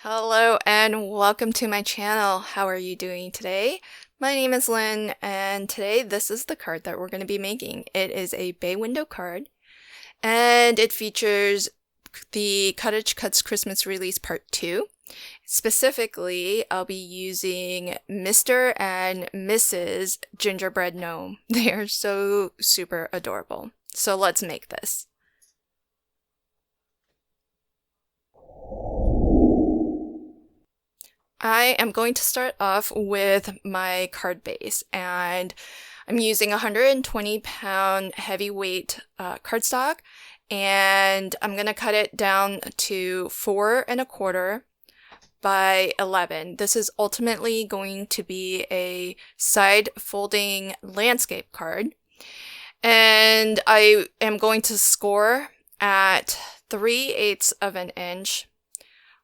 Hello and welcome to my channel. How are you doing today? My name is Lynn and today this is the card that we're going to be making. It is a bay window card and it features the CottageCutz Christmas Release Part 2. Specifically, I'll be using Mr. and Mrs. Gingerbread Gnome. They are so super adorable. So let's make this. I am going to start off with my card base, and I'm using 120-pound heavyweight cardstock, and I'm going to cut it down to 4 1/4 by 11. This is ultimately going to be a side folding landscape card, and I am going to score at 3/8 of an inch,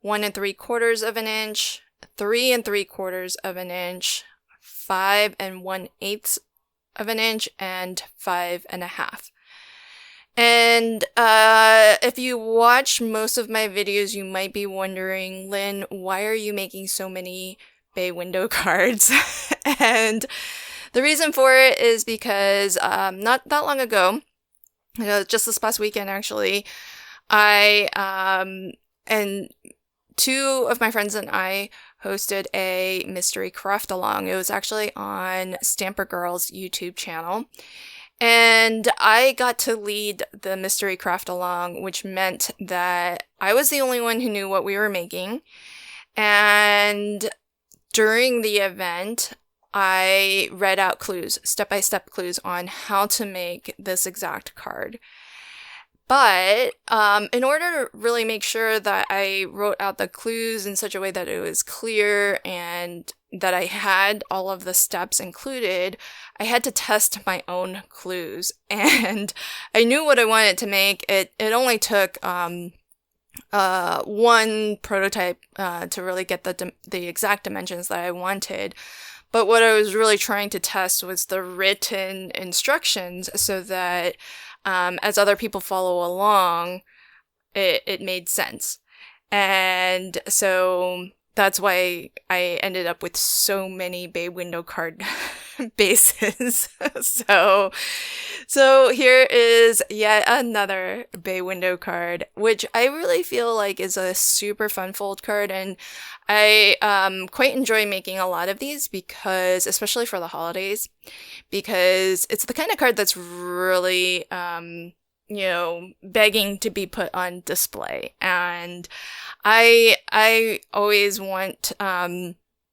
1 3/4 of an inch, 3 3/4 of an inch, 5 1/8 of an inch, and 5 1/2. And if you watch most of my videos, you might be wondering, Lynn, why are you making so many bay window cards? And the reason for it is because not that long ago, just this past weekend actually, I and two of my friends and I hosted a mystery craft along. It was actually on Stamper Girl's YouTube channel. And I got to lead the mystery craft along, which meant that I was the only one who knew what we were making. And during the event, I read out clues, step-by-step clues on how to make this exact card. But in order to really make sure that I wrote out the clues in such a way that it was clear and that I had all of the steps included, I had to test my own clues. And I knew what I wanted to make. It only took one prototype to really get the exact dimensions that I wanted. But what I was really trying to test was the written instructions so that as other people follow along, it made sense. And so that's why I ended up with so many bay window card bases. So here is yet another bay window card, which I really feel like is a super fun fold card, and I quite enjoy making a lot of these because, especially for the holidays, because it's the kind of card that's really begging to be put on display. And I always want,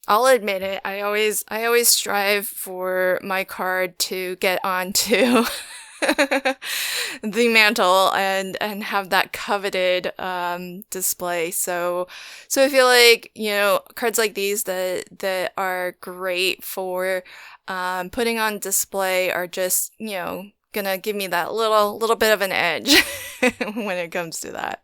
I'll admit it, I always strive for my card to get onto the mantle and have that coveted display. So I feel like, cards like these that are great for putting on display are just, gonna give me that little bit of an edge when it comes to that.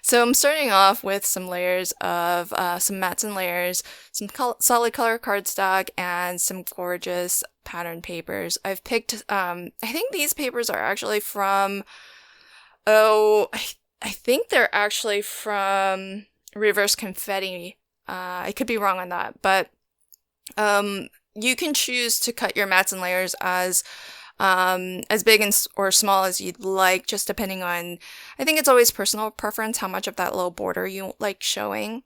So I'm starting off with some layers of some mats and layers, some solid color cardstock, and some gorgeous pattern papers. I've picked, I think these papers are actually from, I think they're actually from Reverse Confetti. I could be wrong on that, but you can choose to cut your mats and layers as big or small as you'd like, just depending on, I think it's always personal preference how much of that little border you like showing.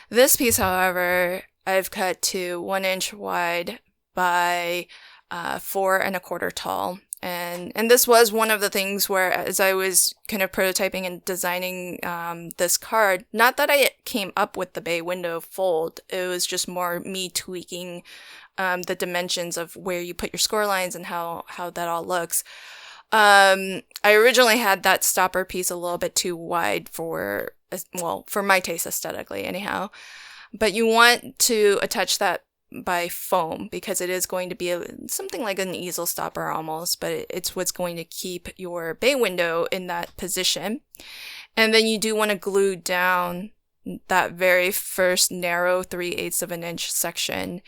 This piece, however, I've cut to 1 inch wide by 4 1/4 tall. And this was one of the things where, as I was kind of prototyping and designing this card, not that I came up with the bay window fold, it was just more me tweaking the dimensions of where you put your score lines and how that all looks. I originally had that stopper piece a little bit too wide for my taste aesthetically anyhow. But you want to attach that by foam because it is going to be something like an easel stopper almost, but it's what's going to keep your bay window in that position. And then you do want to glue down that very first narrow 3/8 of an inch section.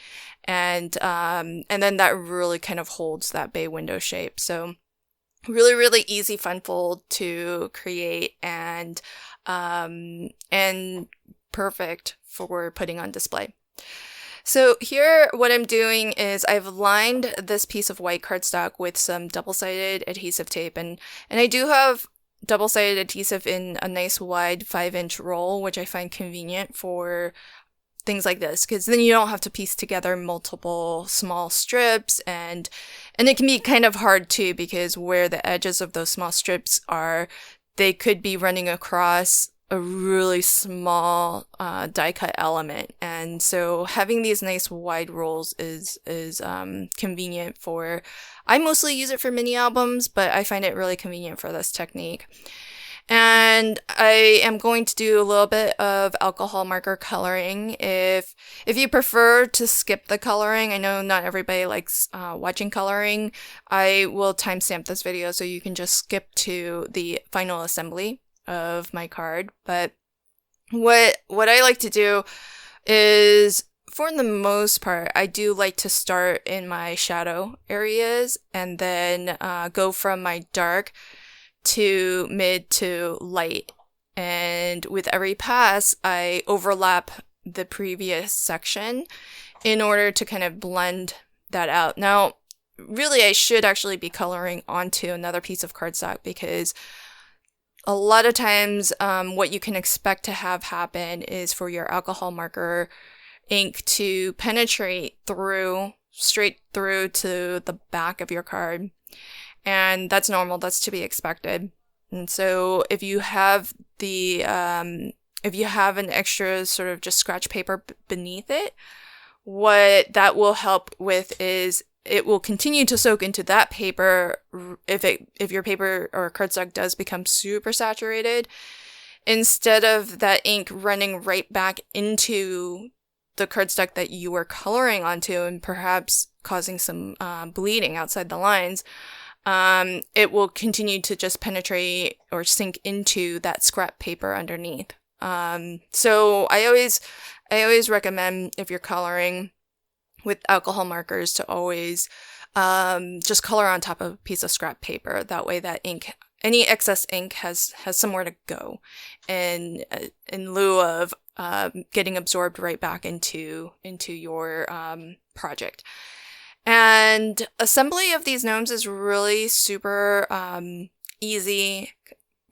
And then that really kind of holds that bay window shape. So really, really easy fun fold to create and perfect for putting on display. So here, what I'm doing is I've lined this piece of white cardstock with some double-sided adhesive tape, and I do have double-sided adhesive in a nice wide 5-inch roll, which I find convenient for things like this, because then you don't have to piece together multiple small strips, and it can be kind of hard too, because where the edges of those small strips are, they could be running across a really small die cut element, and so having these nice wide rolls is convenient for. I mostly use it for mini albums, but I find it really convenient for this technique. And I am going to do a little bit of alcohol marker coloring. If you prefer to skip the coloring, I know not everybody likes watching coloring. I will timestamp this video so you can just skip to the final assembly of my card. But what I like to do is, for the most part, I do like to start in my shadow areas and then go from my dark to mid to light. And with every pass, I overlap the previous section in order to kind of blend that out. Now, really, I should actually be coloring onto another piece of cardstock, because a lot of times what you can expect to have happen is for your alcohol marker ink to penetrate straight through to the back of your card. And that's normal, that's to be expected. And so if you have an extra sort of just scratch paper beneath it, what that will help with is it will continue to soak into that paper if your paper or cardstock does become super saturated, instead of that ink running right back into the cardstock that you were coloring onto and perhaps causing some bleeding outside the lines. It will continue to just penetrate or sink into that scrap paper underneath. So I always recommend, if you're coloring with alcohol markers, to always just color on top of a piece of scrap paper. That way that ink, any excess ink has somewhere to go, and in lieu of getting absorbed right back into your project. And assembly of these gnomes is really super easy,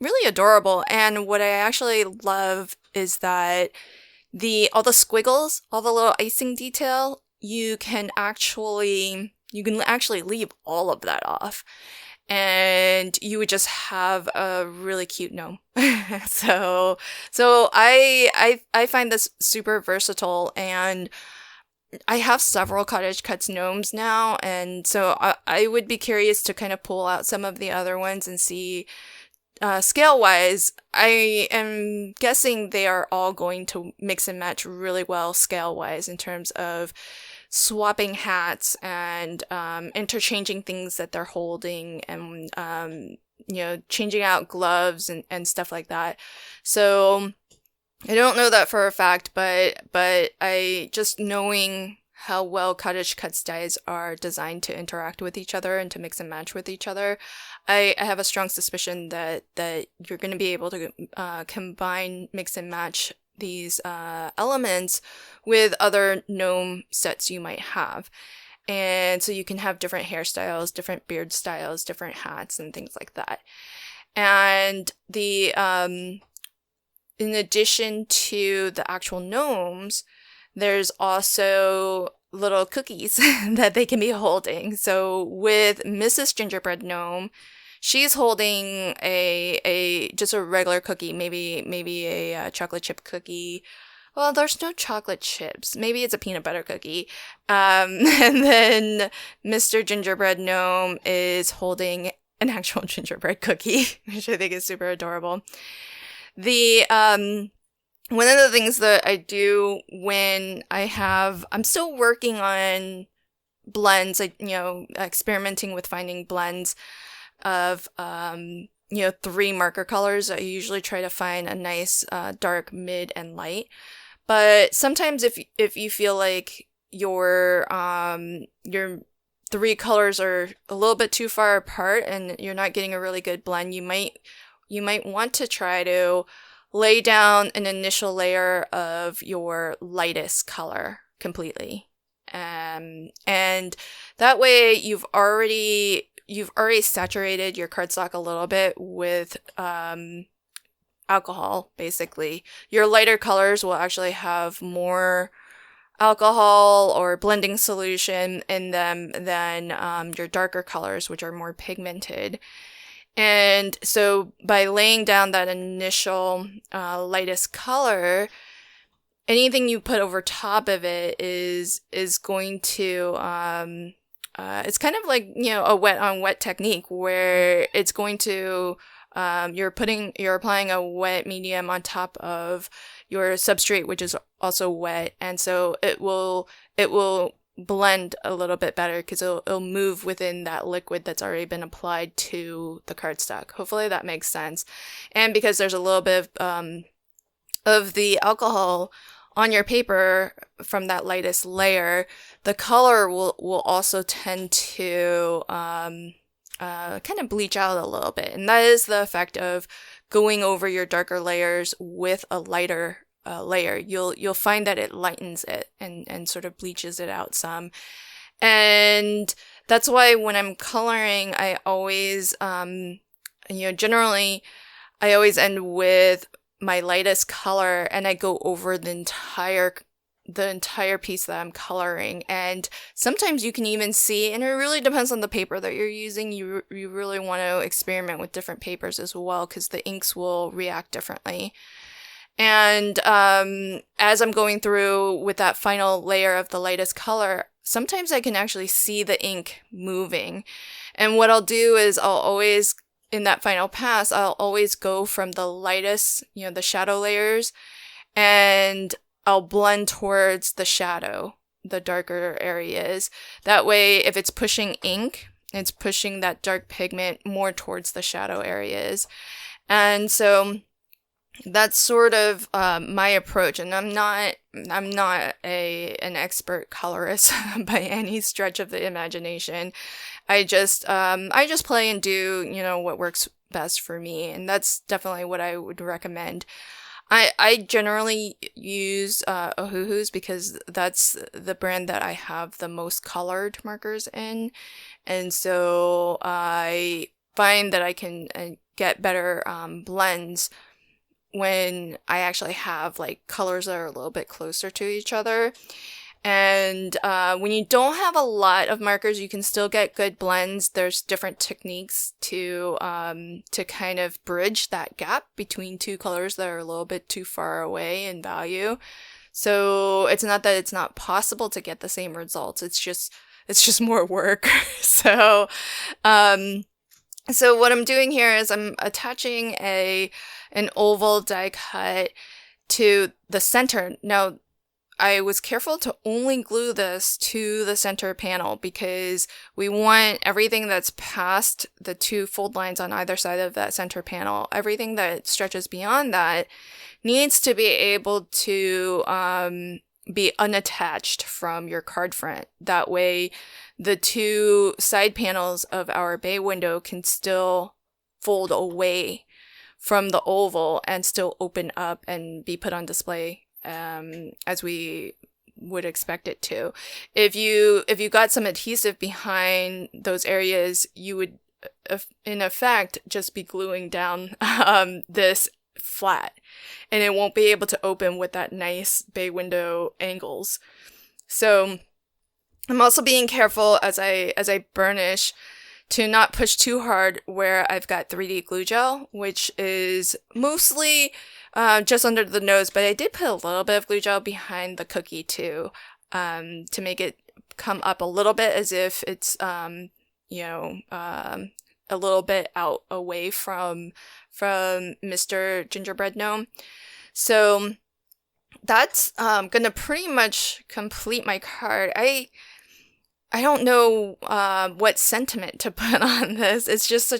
really adorable. And what I actually love is that all the squiggles, all the little icing detail, you can actually leave all of that off, and you would just have a really cute gnome. So I find this super versatile, and I have several CottageCutz gnomes now, and so I would be curious to kind of pull out some of the other ones and see, scale-wise, I am guessing they are all going to mix and match really well scale-wise, in terms of swapping hats and interchanging things that they're holding, and changing out gloves and stuff like that. So I don't know that for a fact, but I just knowing how well CottageCutz dies are designed to interact with each other and to mix and match with each other, I have a strong suspicion that you're going to be able to combine, mix and match these elements with other gnome sets you might have. And so you can have different hairstyles, different beard styles, different hats, and things like that. And in addition to the actual gnomes, there's also little cookies that they can be holding. So with Mrs. Gingerbread Gnome, she's holding just a regular cookie, maybe a chocolate chip cookie. Well, there's no chocolate chips. Maybe it's a peanut butter cookie. And then Mr. Gingerbread Gnome is holding an actual gingerbread cookie, which I think is super adorable. One of the things that I do when I'm still working on blends, experimenting with finding blends of, 3 marker colors. I usually try to find a nice, dark, mid, and light. But sometimes if you feel like your 3 colors are a little bit too far apart and you're not getting a really good blend, you might want to try to lay down an initial layer of your lightest color completely. And that way you've already saturated your cardstock a little bit with alcohol, basically. Your lighter colors will actually have more alcohol or blending solution in them than your darker colors, which are more pigmented. And so by laying down that initial lightest color, anything you put over top of it is going to it's kind of like, a wet on wet technique, where it's going to you're applying a wet medium on top of your substrate, which is also wet, and so it will blend a little bit better because it'll move within that liquid that's already been applied to the cardstock. Hopefully that makes sense. And because there's a little bit of the alcohol on your paper from that lightest layer, the color will also tend to kind of bleach out a little bit. And that is the effect of going over your darker layers with a lighter layer. You'll find that it lightens it and sort of bleaches it out some. And that's why when I'm coloring, I always, generally I always end with my lightest color, and I go over the entire piece that I'm coloring. And sometimes you can even see, and it really depends on the paper that you're using. You really want to experiment with different papers as well, because the inks will react differently. And as I'm going through with that final layer of the lightest color, sometimes I can actually see the ink moving. And what I'll do is in that final pass, I'll always go from the lightest, the shadow layers, and I'll blend towards the shadow, the darker areas. That way, if it's pushing ink, it's pushing that dark pigment more towards the shadow areas. And so that's sort of my approach. And I'm not an expert colorist by any stretch of the imagination. I just play and do, what works best for me. And that's definitely what I would recommend. I generally use Ohuhu's because that's the brand that I have the most colored markers in. And so I find that I can get better blends when I actually have like colors that are a little bit closer to each other. And when you don't have a lot of markers, you can still get good blends. There's different techniques to kind of bridge that gap between two colors that are a little bit too far away in value. So it's not that it's not possible to get the same results. It's just more work. So what I'm doing here is I'm attaching an oval die cut to the center. Now, I was careful to only glue this to the center panel because we want everything that's past the two fold lines on either side of that center panel, everything that stretches beyond that needs to be able to be unattached from your card front. That way, the two side panels of our bay window can still fold away from the oval and still open up and be put on display as we would expect it to. If you got some adhesive behind those areas, you would in effect just be gluing down this flat, and it won't be able to open with that nice bay window angles. So I'm also being careful as I burnish to not push too hard where I've got 3D glue gel, which is mostly just under the nose, but I did put a little bit of glue gel behind the cookie too, to make it come up a little bit as if it's, a little bit out away from Mr. Gingerbread Gnome. So that's gonna pretty much complete my card. I don't know what sentiment to put on this. It's just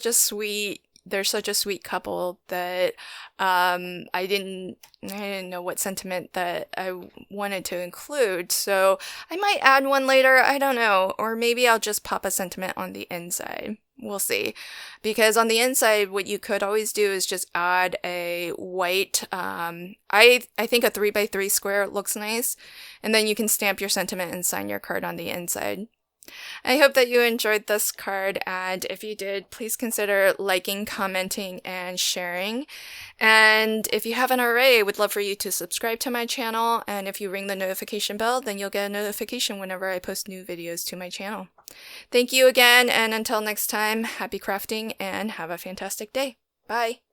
they're such a sweet couple that I didn't know what sentiment that I wanted to include. So I might add one later, I don't know. Or maybe I'll just pop a sentiment on the inside. We'll see. Because on the inside, what you could always do is just add a white, I think a 3x3 square looks nice. And then you can stamp your sentiment and sign your card on the inside. I hope that you enjoyed this card, and if you did, please consider liking, commenting, and sharing. And if you haven't already, I would love for you to subscribe to my channel, and if you ring the notification bell, then you'll get a notification whenever I post new videos to my channel. Thank you again, and until next time, happy crafting and have a fantastic day. Bye!